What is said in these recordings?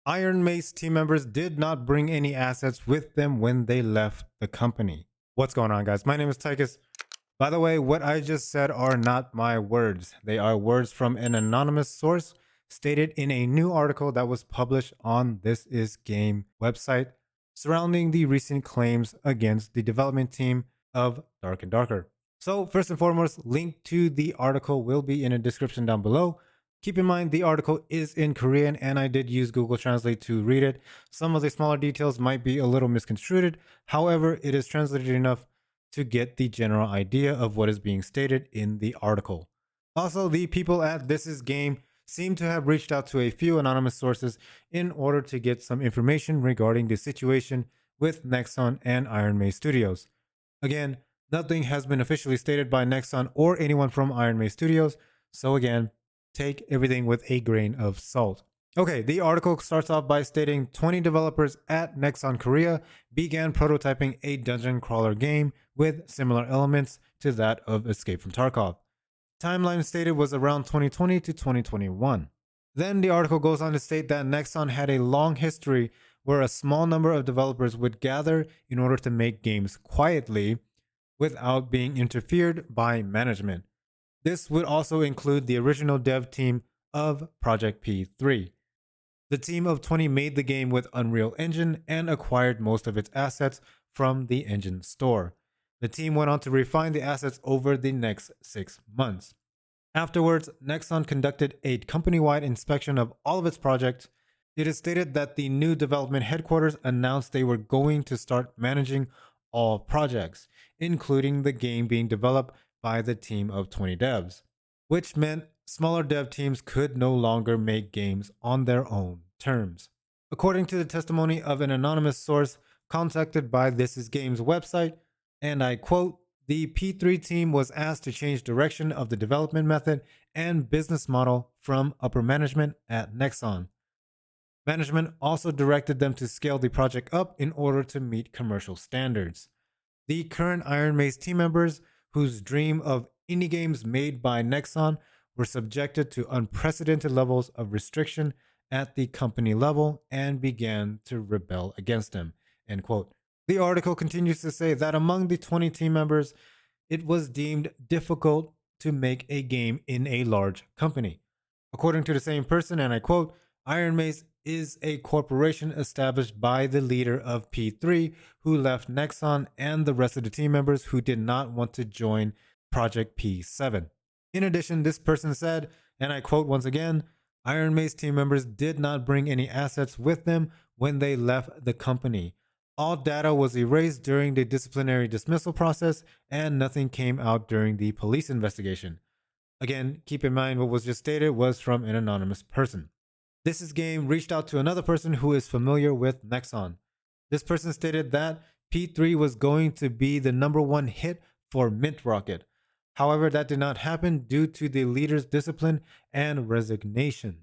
Iron Mace team members did not bring any assets with them when they left the company. What's going on, guys? My name is Tychus. By the way, what I just said are not my words. They are words from an anonymous source stated in a new article that was published on ThisIsGame website surrounding the recent claims against the development team of Dark and Darker. So, first and foremost, link to the article will be in a description down below. Keep in mind the article is in Korean and I did use Google Translate to read it. Some of the smaller details might be a little misconstrued. However, it is translated enough to get the general idea of what is being stated in the article. Also, the people at ThisIsGame seem to have reached out to a few anonymous sources in order to get some information regarding the situation with Nexon and Iron Mace Studios. Again, nothing has been officially stated by Nexon or anyone from Iron Mace Studios, so again, take everything with a grain of salt. Okay, the article starts off by stating 20 developers at Nexon Korea began prototyping a dungeon crawler game with similar elements to that of Escape from Tarkov. Timeline stated was around 2020 to 2021. Then the article goes on to state that Nexon had a long history where a small number of developers would gather in order to make games quietly without being interfered by management. This would also include the original dev team of Project P3. The team of 20 made the game with Unreal Engine and acquired most of its assets from the engine store. The team went on to refine the assets over the next 6 months. Afterwards, Nexon conducted a company-wide inspection of all of its projects. It is stated that the new development headquarters announced they were going to start managing all projects, including the game being developed by the team of 20 devs, which meant smaller dev teams could no longer make games on their own terms. According to the testimony of an anonymous source contacted by ThisIsGame's website, and I quote, the P3 team was asked to change direction of the development method and business model from upper management at Nexon. Management also directed them to scale the project up in order to meet commercial standards. The current Iron Mace team members, whose dream of indie games made by Nexon, were subjected to unprecedented levels of restriction at the company level and began to rebel against them. End quote. The article continues to say that among the 20 team members, it was deemed difficult to make a game in a large company. According to the same person, and I quote, Iron Mace is a corporation established by the leader of P3 who left Nexon and the rest of the team members who did not want to join Project P7. In addition, this person said, and I quote once again, Iron Mace team members did not bring any assets with them when they left the company. All data was erased during the disciplinary dismissal process and nothing came out during the police investigation. Again, keep in mind what was just stated was from an anonymous person. ThisIsGame reached out to another person who is familiar with Nexon. This person stated that P3 was going to be the #1 hit for Mint Rocket. However, that did not happen due to the leader's discipline and resignation.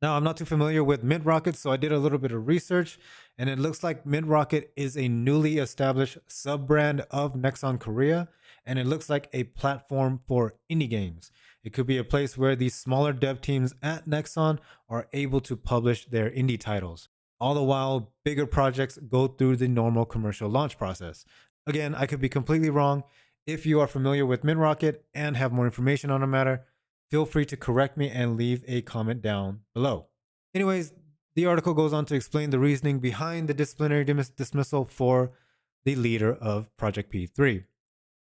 Now, I'm not too familiar with Mint Rocket, so I did a little bit of research, and it looks like Mint Rocket is a newly established sub-brand of Nexon Korea, and it looks like a platform for indie games. It could be a place where these smaller dev teams at Nexon are able to publish their indie titles. All the while, bigger projects go through the normal commercial launch process. Again, I could be completely wrong. If you are familiar with Mint Rocket and have more information on the matter, feel free to correct me and leave a comment down below. Anyways, the article goes on to explain the reasoning behind the disciplinary dismissal for the leader of Project P3.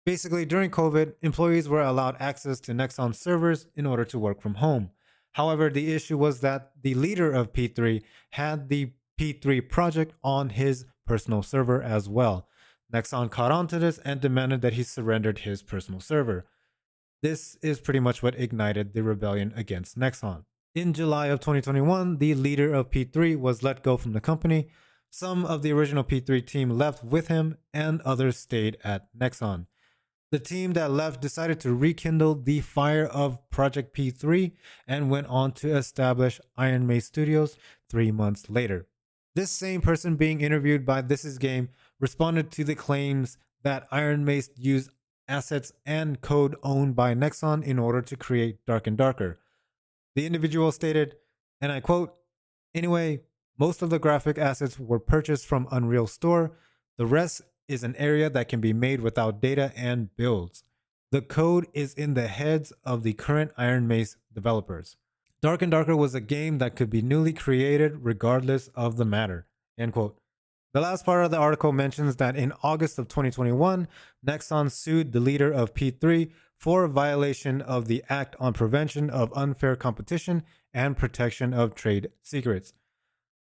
Basically, during COVID, employees were allowed access to Nexon servers in order to work from home. However, the issue was that the leader of P3 had the P3 project on his personal server as well. Nexon caught on to this and demanded that he surrendered his personal server. This is pretty much what ignited the rebellion against Nexon. In July of 2021, the leader of P3 was let go from the company. Some of the original P3 team left with him, and others stayed at Nexon. The team that left decided to rekindle the fire of Project P3 and went on to establish Iron Mace Studios 3 months later. This same person being interviewed by ThisIsGame responded to the claims that Iron Mace used assets and code owned by Nexon in order to create Dark and Darker. The individual stated, and I quote, anyway, Most of the graphic assets were purchased from Unreal Store. The rest is an area that can be made without data and builds. The code is in the heads of the current Iron Mace developers. Dark and Darker was a game that could be newly created regardless of the matter. End quote. The last part of the article mentions that in August of 2021, Nexon sued the leader of P3 for violation of the Act on Prevention of Unfair Competition and Protection of Trade Secrets.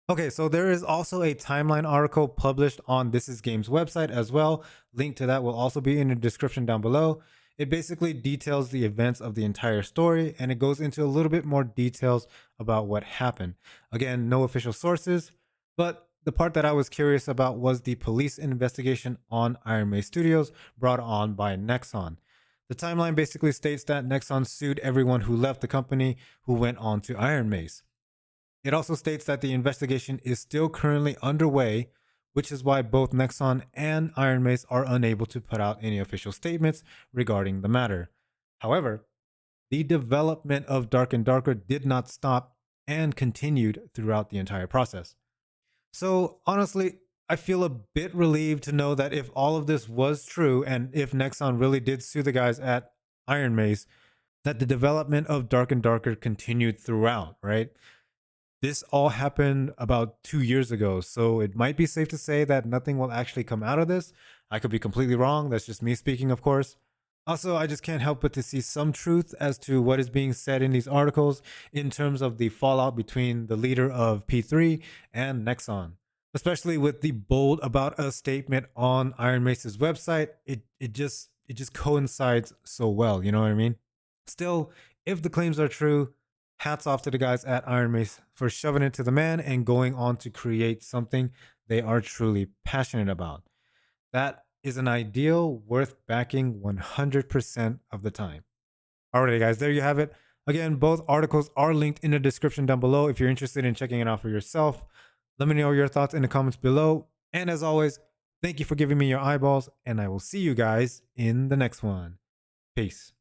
Okay, so there is also a timeline article published on ThisIsGame's website as well. Link to that will also be in the description down below. It basically details the events of the entire story, and it goes into a little bit more details about what happened. Again, no official sources, but the part that I was curious about was the police investigation on Iron Mace Studios brought on by Nexon. The timeline basically states that Nexon sued everyone who left the company who went on to Iron Mace. It also states that the investigation is still currently underway, which is why both Nexon and Iron Mace are unable to put out any official statements regarding the matter. However, the development of Dark and Darker did not stop and continued throughout the entire process. So, honestly, I feel a bit relieved to know that if all of this was true and if Nexon really did sue the guys at Iron Mace, that the development of Dark and Darker continued throughout, right? This all happened about 2 years ago, so it might be safe to say that nothing will actually come out of this. I could be completely wrong. That's just me speaking, of course. Also, I just can't help but to see some truth as to what is being said in these articles in terms of the fallout between the leader of P3 and Nexon. Especially with the bold about us statement on Iron Mace's website, it just coincides so well, you know what I mean? Still, if the claims are true, hats off to the guys at Iron Mace for shoving it to the man and going on to create something they are truly passionate about. That is an ideal worth backing 100% of the time. Alrighty, guys, there you have it. Again, both articles are linked in the description down below if you're interested in checking it out for yourself. Let me know your thoughts in the comments below. And as always, thank you for giving me your eyeballs, and I will see you guys in the next one. Peace.